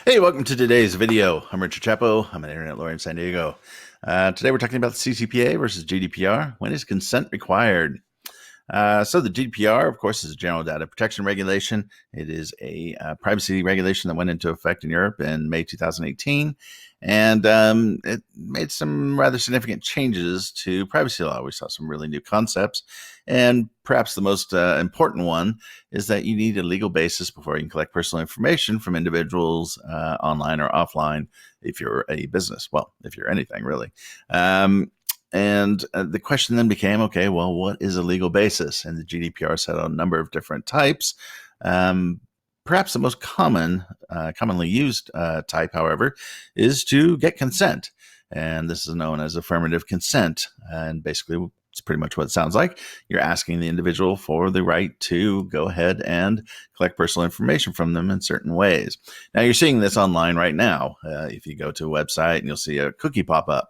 Hey, welcome to today's video. I'm Richard Chapo. I'm an internet lawyer in San Diego. Today we're talking about the CCPA versus GDPR. When is consent required? So the GDPR, of course, is a general data protection regulation. It is a privacy regulation that went into effect in Europe in May 2018. And it made some rather significant changes to privacy law. We saw some really new concepts. And perhaps the most important one is that you need a legal basis before you can collect personal information from individuals online or offline if you're a business. Well, if you're anything, really. And the question then became, okay, well, what is a legal basis? And the GDPR set out a number of different types. Perhaps the most commonly used type, however, is to get consent. And this is known as affirmative consent. And basically, it's pretty much what it sounds like. You're asking the individual for the right to go ahead and collect personal information from them in certain ways. Now, you're seeing this online right now. If you go to a website and you'll see a cookie pop up.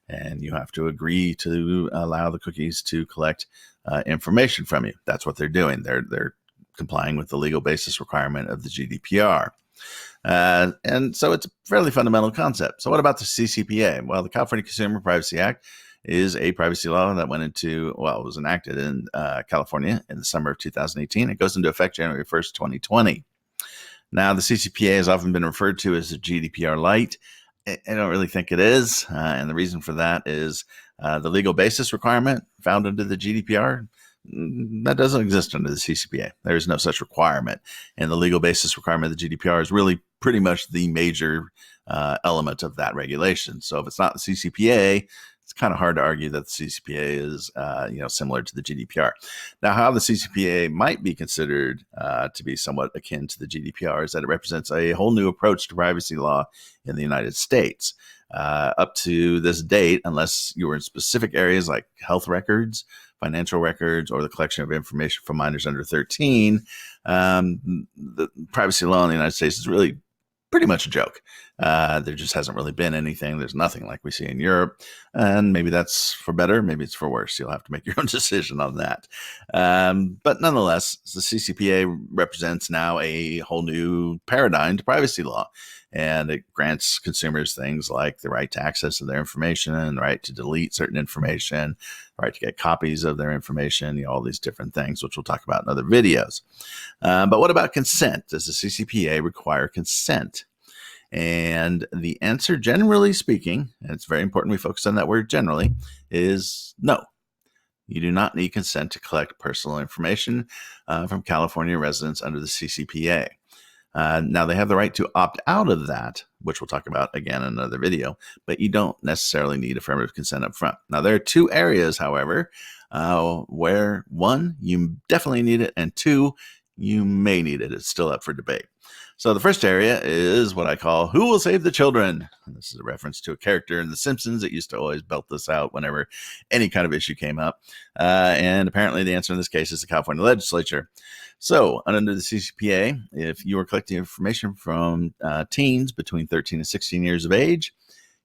And you have to agree to allow the cookies to collect information from you. That's what they're doing. They're complying with the legal basis requirement of the GDPR. And so it's a fairly fundamental concept. So what about the CCPA? Well, the California Consumer Privacy Act is a privacy law that it was enacted in California in the summer of 2018. It goes into effect January 1st, 2020. Now, the CCPA has often been referred to as the GDPR Lite. I don't really think it is. And the reason for that is the legal basis requirement found under the GDPR, that doesn't exist under the CCPA. There is no such requirement. And the legal basis requirement of the GDPR is really pretty much the major element of that regulation. So if it's not the CCPA, it's kind of hard to argue that the CCPA is, similar to the GDPR. Now, how the CCPA might be considered to be somewhat akin to the GDPR is that it represents a whole new approach to privacy law in the United States. Up to this date, unless you were in specific areas like health records, financial records, or the collection of information from minors under 13, the privacy law in the United States is really pretty much a joke. There just hasn't really been anything. There's nothing like we see in Europe. And maybe that's for better. Maybe it's for worse. You'll have to make your own decision on that. But nonetheless, the CCPA represents now a whole new paradigm to privacy law. And it grants consumers things like the right to access to their information, the right to delete certain information, the right to get copies of their information, all these different things, which we'll talk about in other videos. But what about consent? Does the CCPA require consent? And the answer, generally speaking, and it's very important we focus on that word generally, is no. You do not need consent to collect personal information from California residents under the CCPA. Now, they have the right to opt out of that, which we'll talk about again in another video, but you don't necessarily need affirmative consent up front. Now, there are two areas, however, where one, you definitely need it, and two, you may need it. It's still up for debate. So the first area is what I call who will save the children? And this is a reference to a character in The Simpsons that used to always belt this out whenever any kind of issue came up. And apparently the answer in this case is the California legislature. So under the CCPA, if you are collecting information from teens between 13 and 16 years of age,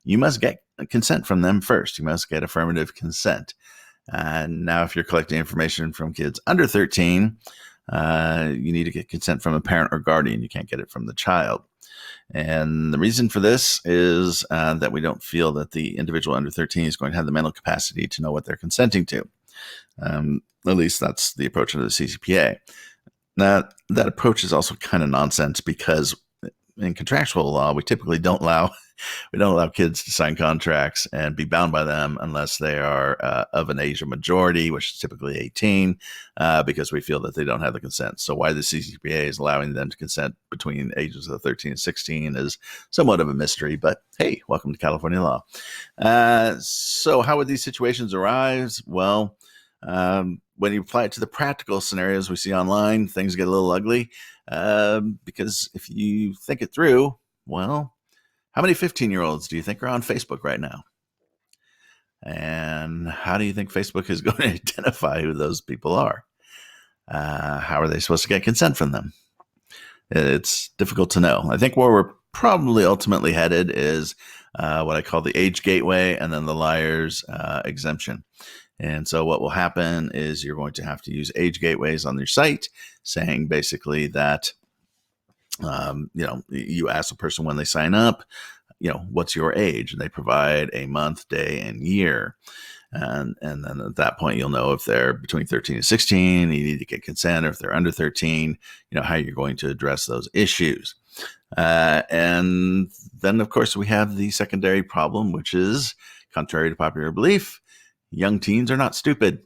you must get consent from them first. You must get affirmative consent. And now if you're collecting information from kids under 13, you need to get consent from a parent or guardian. You can't get it from the child. And the reason for this is that we don't feel that the individual under 13 is going to have the mental capacity to know what they're consenting to. At least that's the approach of the CCPA. Now, that approach is also kind of nonsense because in contractual law, we typically don't allow kids to sign contracts and be bound by them unless they are of an age of majority, which is typically 18, because we feel that they don't have the consent. So why the CCPA is allowing them to consent between ages of 13 and 16 is somewhat of a mystery, but hey, welcome to California law. So how would these situations arise? Well, when you apply it to the practical scenarios we see online, things get a little ugly because if you think it through, well, how many 15-year-olds do you think are on Facebook right now? And how do you think Facebook is going to identify who those people are? How are they supposed to get consent from them? It's difficult to know. I think where we're probably ultimately headed is what I call the age gateway and then the liars exemption. And so what will happen is you're going to have to use age gateways on your site, saying basically that You ask a person when they sign up, what's your age? And they provide a month, day, and year. And then at that point, you'll know if they're between 13 and 16, you need to get consent, or if they're under 13, how you're going to address those issues. And then, of course, we have the secondary problem, which is, contrary to popular belief, young teens are not stupid.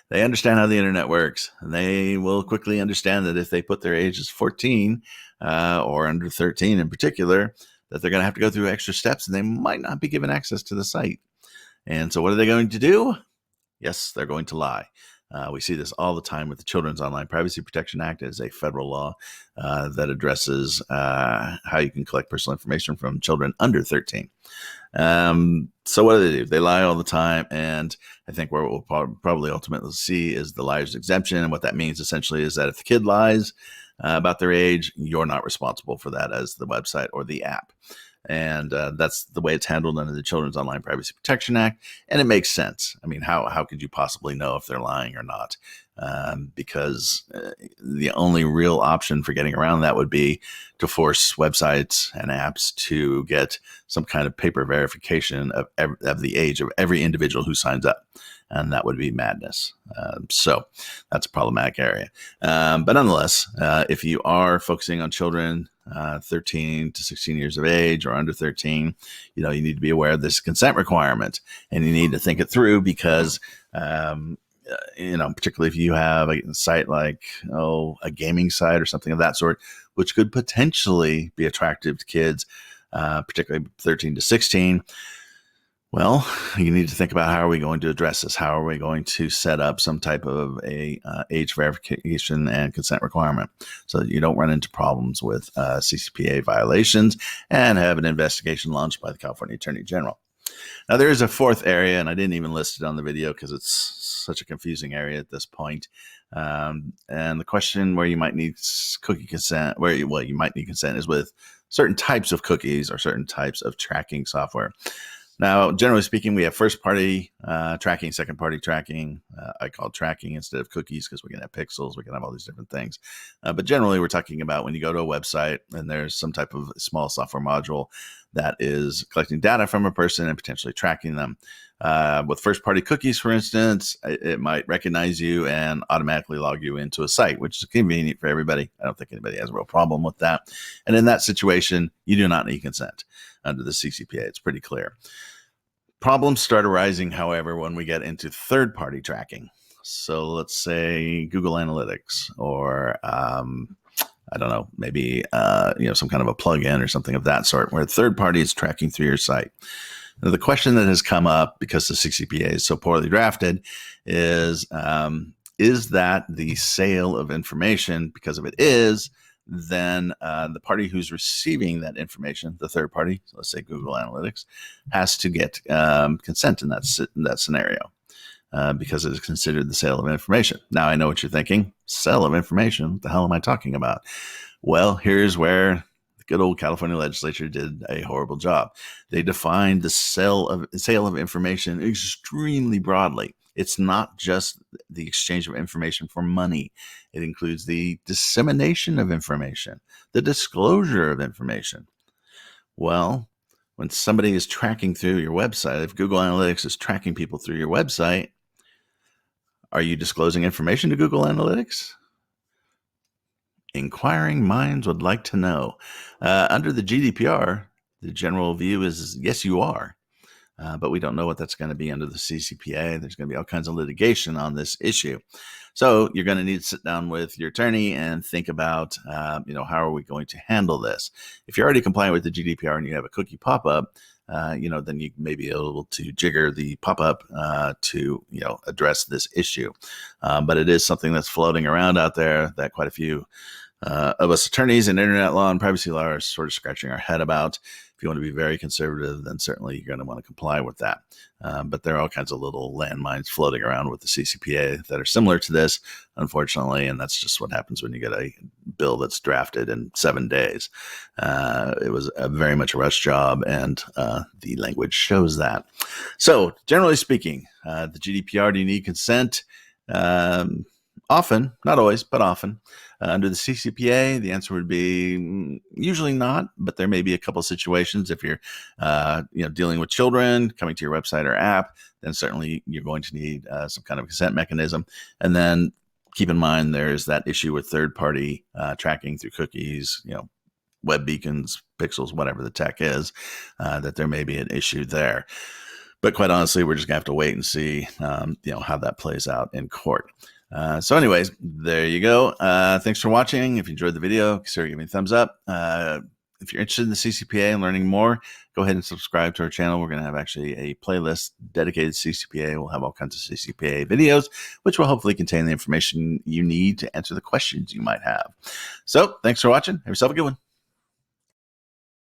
They understand how the internet works. And they will quickly understand that if they put their age as 14 or under 13 in particular, that they're going to have to go through extra steps and they might not be given access to the site. And so what are they going to do? Yes, they're going to lie. We see this all the time with the Children's Online Privacy Protection Act. It is a federal law that addresses how you can collect personal information from children under 13. So what do? They lie all the time. And I think what we'll probably ultimately see is the Lives Exemption. And what that means essentially is that if the kid lies about their age, you're not responsible for that as the website or the app. And that's the way it's handled under the Children's Online Privacy Protection Act. And it makes sense. I mean, how could you possibly know if they're lying or not? Because the only real option for getting around that would be to force websites and apps to get some kind of paper verification of the age of every individual who signs up. And that would be madness. So that's a problematic area. But nonetheless, if you are focusing on children 13 to 16 years of age or under 13, you need to be aware of this consent requirement, and you need to think it through because, particularly if you have a site like, a gaming site or something of that sort, which could potentially be attractive to kids, particularly 13 to 16. Well, you need to think about how are we going to address this? How are we going to set up some type of a age verification and consent requirement so that you don't run into problems with CCPA violations and have an investigation launched by the California Attorney General. Now, there is a fourth area, and I didn't even list it on the video because it's such a confusing area at this point. And the question where you might need cookie consent, you might need consent is with certain types of cookies or certain types of tracking software. Now, generally speaking, we have first-party tracking, second-party tracking. I call tracking instead of cookies because we can have pixels. We can have all these different things. But generally, we're talking about when you go to a website and there's some type of small software module that is collecting data from a person and potentially tracking them. With first-party cookies, for instance, it might recognize you and automatically log you into a site, which is convenient for everybody. I don't think anybody has a real problem with that. And in that situation, you do not need consent under the CCPA. It's pretty clear. Problems start arising, however, when we get into third-party tracking. So let's say Google Analytics or I don't know, maybe some kind of a plugin or something of that sort where third party is tracking through your site. Now, the question that has come up because the CCPA is so poorly drafted is that the sale of information? Because if it is, then the party who's receiving that information, the third party, so let's say Google Analytics, has to get consent in that scenario because it is considered the sale of information. Now, I know what you're thinking. Sale of information? What the hell am I talking about? Well, here's where the good old California legislature did a horrible job. They defined the sale of information extremely broadly. It's not just the exchange of information for money. It includes the dissemination of information, the disclosure of information. Well, when somebody is tracking through your website, if Google Analytics is tracking people through your website, are you disclosing information to Google Analytics? Inquiring minds would like to know. Under the GDPR, the general view is yes, you are. But we don't know what that's going to be under the CCPA. There's going to be all kinds of litigation on this issue. So you're going to need to sit down with your attorney and think about, how are we going to handle this? If you're already compliant with the GDPR and you have a cookie pop-up, then you may be able to jigger the pop-up to, address this issue. But it is something that's floating around out there that quite a few of us attorneys in internet law and privacy law are sort of scratching our head about. If you want to be very conservative, then certainly you're going to want to comply with that. But there are all kinds of little landmines floating around with the CCPA that are similar to this, unfortunately, and that's just what happens when you get a bill that's drafted in 7 days. It was very much a rush job, and the language shows that. So generally speaking, the GDPR, do you need consent? Often, not always, but often. Under the CCPA, the answer would be usually not, but there may be a couple of situations. If you're dealing with children coming to your website or app, then certainly you're going to need some kind of consent mechanism. And then keep in mind there's that issue with third-party tracking through cookies, web beacons, pixels, whatever the tech is, that there may be an issue there. But quite honestly, we're just going to have to wait and see, how that plays out in court. So anyways, there you go. Thanks for watching. If you enjoyed the video, consider giving me a thumbs up. If you're interested in the CCPA and learning more, go ahead and subscribe to our channel. We're going to have actually a playlist dedicated to CCPA. We'll have all kinds of CCPA videos, which will hopefully contain the information you need to answer the questions you might have. So thanks for watching. Have yourself a good one.